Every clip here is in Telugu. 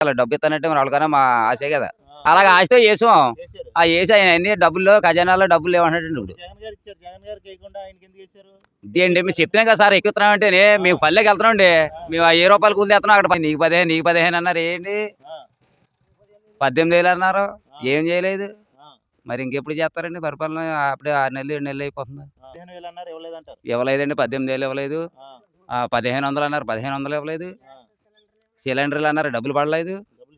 అలా డబ్బు ఇస్తానంటే మరి వాళ్ళకన్నా మా ఆశే కదా. అలాగే ఆశతో వేసాం. చేశారు. ఆ వేసి ఆయన అన్ని డబ్బుల్లో ఖజానాలో డబ్బులు లేవన్నాడండి ఇప్పుడు. జగన్ గారు ఇచ్చారు. జగన్ గారికి వేయకుండా ఆయనకి ఎందుకు వేశారు? ఇదేంటి మేము చెప్తున్నాం కదా సార్ ఎక్కుతున్నాం అంటే మేము పల్లెకి వెళ్తున్నాం మేము ఆ 10 రూపాయలు కూలి తెస్తున్నాం అక్కడ నీకు 15 నీకు 15 అన్నారు ఏంటి ఆ, 18,000 అన్నారు ఏం చేయలేదు. ఆ, మరి ఇంకెప్పుడు చేస్తారండి పరిపాలన అప్పుడే 6 నెలలు 7 నెలలు అయిపోతుంది. 15,000 అన్నారు ఇవ్వలేదంటారు. ఇవ్వలేదండి 18,000 ఇవ్వలేదు. ఆ, 1500 అన్నారు 1500 ఇవ్వలేదు. ఆ. సిలిండర్లు అన్నారు డబ్బులు పడలేదు.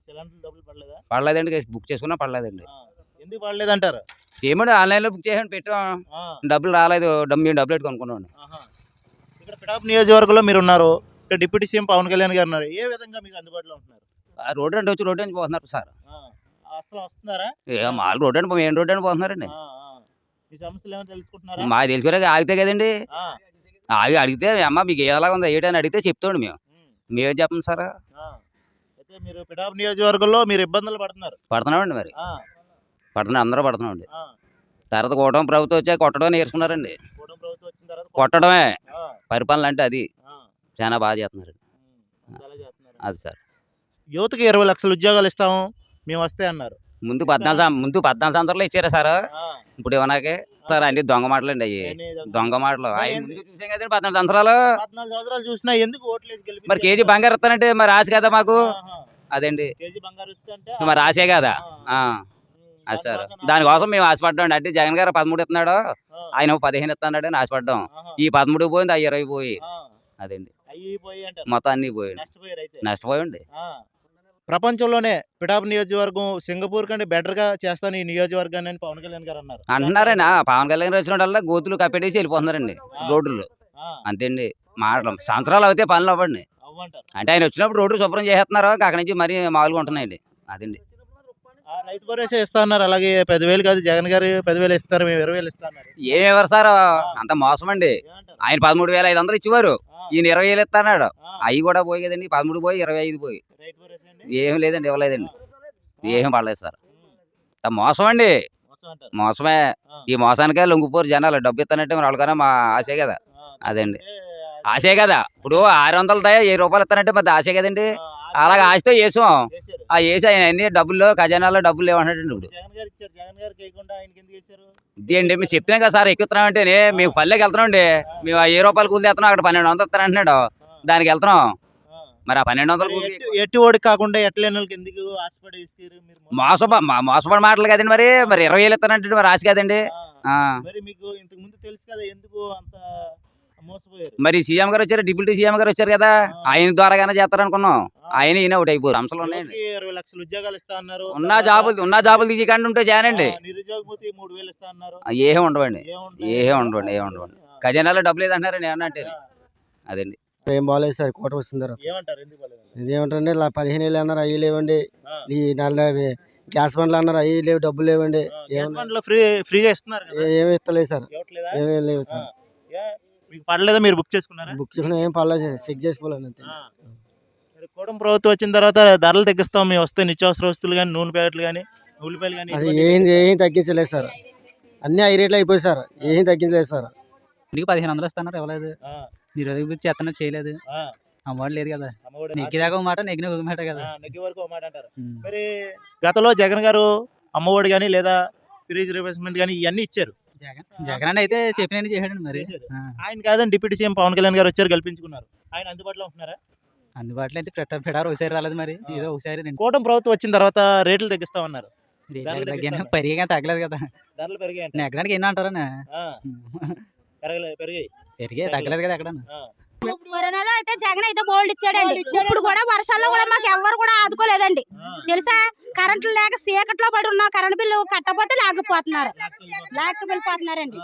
సిలిండర్ డబ్బులు పడలేదా? పడలేదండి బుక్ చేసుకున్నా పడలేదండి. ఆ, ఎందుకు పడలేదంటారు? ఏమంటే ఆన్లైన్లో బుక్ చేసాను పెట్టాం ఆ, డబ్బులు రాలేదు. మేము డబ్బులు పెట్టి కొనుక్కున్నాం. ఆహా. ఇక్కడ పిఠాపు నియోజకవర్గంలో మీరు ఉన్నారు. ఇక్కడ డిప్యూటీ సీఎం పవన్ కళ్యాణ్ గారు ఉన్నారు. ఏ విధంగా మీకు అందుబాటులో ఉంటున్నారు? ఆ రోడ్డు అంటే వచ్చి రోడ్డు నుంచి పోతున్నారు సార్. ఆ, అసలు వస్తున్నారా? మామూలు రోడ్డు అంటే మెయిన్ రోడ్డు అని పోతున్నారండి. ఆ, ఆ. మీ సమస్యలు ఏమైనా తెలుసుకుంటున్నారా? మాకు తెలుసుకురాక ఆగితే కదండి. ఆ, ఆగి అడిగితే అమ్మ మీకు ఎలాగ ఉందా ఏంటని అడిగితే చెప్తాండి మేము. ఉమ్, మేమే చెప్పండి సార్. ఆ. అయితే మీరు పిఠాపు నియోజకవర్గంలో మీరు ఇబ్బందులు పడుతున్నారు. పడుతున్నామండి మరి ఆ, పడుతున్నాం అందరూ పడుతున్నామండి. ఆ. తర్వాత కూటమి ప్రభుత్వం వచ్చాక కొట్టడం నేర్చుకున్నారండి. కూటమి ప్రభుత్వం వచ్చిన తర్వాత కొట్టడమే ఆ, పరిపాలన అంటే అది ఆ, చాలా బాగా చేస్తున్నారు. చాలా చేస్తున్నారు. అది సార్ యువతకి 20 లక్షల ఉద్యోగాలు ఇస్తాము మేము వస్తే అన్నారు. ముందు 14 సంవత్సరాలు ఇచ్చారా సార్. ఆ, ఇప్పుడు ఇవ్వనాకే సార్ అన్ని దొంగ మాటలు అండి అవి. ఎన్ని దొంగ మాటలు మరి ఆయన ఏంది? ముందు చూసాం కదండి 14 సంవత్సరాలు. 14 సంవత్సరాలు చూసినా ఎందుకు ఓట్లేసి గెలిపించారు? మరి కేజీ బంగారు ఇస్తానంటే మరి ఆశ కదా మాకు. ఆహా. అదండి కేజీ బంగారు ఇస్తే అంటే మరి ఆశే కదా. ఆ, అది సార్ దానికోసం దానికోసం మేము ఆశపడ్డాం. అంటే జగన్ గారు 13 ఇస్తున్నాడు ఆ, ఆయన 15 ఇస్తున్నాడు అని ఆశపడ్డాం. ఆహా. ఈ 13 పోయింది ఆ 20 పోయి ఆ, అదండి అయిపోయి అంటారు. మొత్తం అన్ని పోయింది నష్టపోయారు అయితే. నష్టపోయండి. ఆ. ప్రపంచంలోనే పిఠాపు నియోజకవర్గం సింగపూర్ కంటే బెటర్ గా చేస్తాను ఈ నియోజకవర్గాన్ని అని పవన్ కళ్యాణ్ గారు అన్నారు. అంటున్నారండి పవన్ కళ్యాణ్ గారు వచ్చిన గోతులు కప్పెట్టేసి వెళ్ళిపోతున్నారండి రోడ్లు. ఆ, అంతేండి మాటలు సంవత్సరాలు అవుతే పనులు అవ్వండి. అవ్వంటారు. అంటే ఆయన వచ్చినప్పుడు రోడ్డు శుభ్రం చేస్తున్నారు అక్కడి నుంచి మరీ మామూలుగా ఉంటున్నాయండి. అదండి ఆ, రైతు భరోసా ఇస్తా అన్నారు. అలాగే 10,000 కాదు జగన్ గారు 10,000 ఇస్తారు మేము 20,000 ఇస్తా అన్నారు. ఏమేవారు సార్ అంత మోసం అండి. ఏమంటారు? ఆయన 13,500 ఇచ్చేవారు ఆ, ఈయన 20,000 ఇస్తున్నాడు. ఆ, అవి కూడా పోయి కదండి 13 పోయి 25 పోయి రైతు భరోసా అండి. ఏం లేదండి ఇవ్వలేదండి. ఆ, ఏం పడలేదు సార్. ఉమ్, అంత మోసం అండి మోసం అంటారు. మోసమే. ఆ, ఈ మోసానికే లొంగిపోరు జనాలు. డబ్బు ఇస్తానంటే మరి వాళ్ళకన్నా మా ఆశే కదా. ఆ, అదండి అంటే ఆశే కదా. ఇప్పుడు 600 రూపాయలు ఇస్తానంటే మరి ఆశే కదండి. ఆ, అలాగే ఆశతో వేసాం. చేశారు. ఆ వేసి ఆయన అన్ని డబ్బుల్లో ఖజానాలో డబ్బులు లేవన్నాడండి ఇప్పుడు. జగన్ గారు ఇచ్చారు. జగన్ గారికి వేయకుండా ఆయనకి ఎందుకు వేశారు? ఇదేంటి మేము చెప్తున్నాం కదా సార్ ఎక్కుతున్నాం అంటే మేము పల్లెకి వెళ్తున్నాం మేము ఆ 10 రూపాయలు కూలి తెస్తున్నాం అక్కడ 1200 ఇస్తాను అంటున్నాడు. ఆ, దానికి వెళ్తున్నాం. ఆ. మరి ఆ 1200 మరి కూలి ఎట్టి ఓడికి కాకుండా ఎట్లేని వాళ్ళకి ఎందుకు ఆశపడి ఇస్తారు మీరు? మోసపడి మాటలు కదండి. మరి 20,000 ఇస్తానంటే మరి ఆశ కదండి. ఆ, ఆ, మరి మీకు ఇంతకు ముందు తెలుసు కదా ఎందుకు అంత మోసపోయారు? మరి సీఎం గారు వచ్చారు డిప్యూటీ సీఎం గారు వచ్చారు కదా ఆయన ద్వారాగానే చేస్తారనుకున్నాం. ఆయన ఈయన ఒకటి అయిపోరు అంశాలు ఉన్నాయండి. యువతకి 20 లక్షల ఉద్యోగాలు ఇస్తా అన్నారు. ఉన్న జాబులు తీసికండి ఉంటే చేయనండి. నిరుద్యోగ భృతి 3,000 ఇస్తా అన్నారు. ఏం ఉండవండి. ఏముంటాయి? ఏం ఉండవండి. ఖజానాలో డబ్బులు లేదంటున్నారండి ఏమన్నా అంటే ఆ, అదండి. ఏం బాగాలేదు సార్ కూటమి వచ్చిన తర్వాత. ఏమంటారు ఎందుకు బాలేదు? ఇదేమంటారండి ఇలా 15,000 అన్నారు అవి లేవండి. ఆ, ఈ గ్యాస్ బండ్లు అన్నారు అవి లేవు డబ్బులు లేవండి. ఆ, గ్యాస్ బండ్లు ఫ్రీగా ఇస్తున్నారు కదా? ఏమి ఇస్తలేదు సార్. ఇవ్వట్లేదా? ఏమీ లేవు ఆ, సార్. ఏ, మీకు పడలేదా? మీరు బుక్ చేసుకున్నారా? బుక్ చేసుకుని ఏం పర్లేదు సార్. చెక్ చేసుకోలేదు అంతే. ఆ. మరి కూటమి ప్రభుత్వం వచ్చిన తర్వాత ధరలు తగ్గిస్తాం మేము వస్తే నిత్యావసర వస్తువులు కానీ నూనె ప్యాకెట్లు కానీ ఉల్లిపాయలు కానీ అది ఏం తగ్గించలేదు సార్. అన్ని హై రేట్లు అయిపోయి సార్. ఏం తగ్గించలేదు సార్. నీకు 1500 ఇస్తున్నారు ఇవ్వలేదు. నిరోధక బుద్ధి చేస్తున్నారు చేయలేదు. అమ్మఒడి లేదు కదా. నెక్కిదాకా ఒక మాట నెగ్గిన ఒక మాట కదా. నెగ్గి వరకు ఒక మాట అంటారు. ఉమ్. మరి గతంలో జగన్ గారు అమ్మఒడి కానీ లేదా ఫ్రీజ్ రిప్లేస్మెంట్ కానీ ఇవన్నీ ఇచ్చారు. జగన్ అన్న అయితే చెప్పినని చేశాడు మరి. చేశారు. ఆ. ఆయన కాదని డిప్యూటీ సీఎం పవన్ కళ్యాణ్ గారు వచ్చారు గెలిపించుకున్నారు. ఆయన అందుబాటులో ఉంటున్నారా? అందుబాటులో అయితే పెట్టారు ఒకసారి రాలేదు మరి. ఏదో ఒకసారి రెండు కూటమి ప్రభుత్వం వచ్చిన తర్వాత రేట్లు తగ్గిస్తామన్నారు. రేట్లు తగ్గినా పరిగా తగ్గలేదు కదా. ధరలు పెరిగాయి ఎక్కడానికి ఎన్ని అంటారన్నా పెరిగాయి. పెరిగే తగ్గలేదు కదా ఎక్కడ. కరోనాలో అయితే జగన్ అయితే బోల్డ్ ఇచ్చాడండి. ఇప్పుడు కూడా వర్షాల్లో కూడా మాకు ఎవ్వరు కూడా ఆదుకోలేదండి తెలుసా. కరెంట్లు లేక చీకట్లో పడి ఉన్న కరెంట్ బిల్లు కట్టపోతే లాక్కుపోతున్నారు. వెళ్ళిపోతున్నారండి.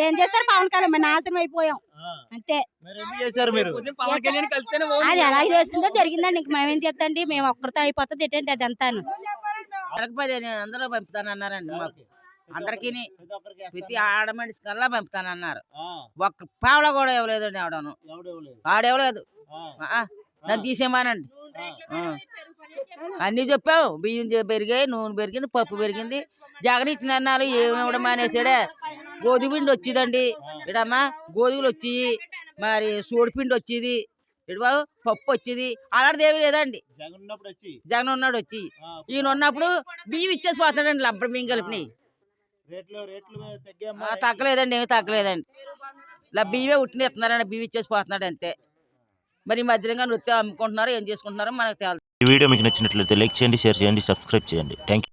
ఏం చేస్తారు పవన్ కళ్యాణ్ మేము నాశనం అయిపోయాం అంతే. అది ఎలా చేసిందో జరిగిందండి. ఇంక మేమేం చెప్తాండి. మేము ఒక్కరితో అయిపోతుంది ఏంటండి అది అంతాను. అందరూ పంపుతానన్నారండి మాకు అందరికి. ప్రతి ఆడ మనిషి కల్లా పంపుతానన్నారు. ఒక్క పావల కూడా ఇవ్వలేదండి. ఆడేవలేదు. నన్ను తీసేమానండి. అన్ని చెప్పావు. బియ్యం పెరిగాయి, నూనె పెరిగింది, పప్పు పెరిగింది. జగన్ ఇచ్చిన అన్నాలు ఏమివ్వడం మానేసాడే. గోధుమ పిండి వచ్చిందండి ఇడమ్మా. గోధుమలు వచ్చి మరి సోడిపిండి వచ్చేది. ఇటు బాబు పప్పు వచ్చేది అలాంటిది ఏమీ లేదండి. జగన్ ఉన్నప్పుడు వచ్చి జగన్ ఉన్నాడు వచ్చి ఈయన ఉన్నప్పుడు బియ్యం ఇచ్చేసి పోతున్నాడండి లబ్బర్ బియ్యం కలిపినాయి. రేట్లు తగ్గాయమ్మా. తగ్గలేదండి, ఏమీ తగ్గలేదండి. ఇలా బియ్యమే ఉట్టిన ఇస్తున్నారండి, బియ్యం ఇచ్చేసి పోతున్నాడు అంతే. మరి ఈ మధ్యలో నృత్యం అమ్ముకుంటున్నారో ఏం చేసుకుంటున్నారో మనకు తెలియదు. ఈ వీడియో మీకు నచ్చినట్లయితే లైక్ చేయండి, షేర్ చేయండి, సబ్స్క్రైబ్ చేయండి. Thank you.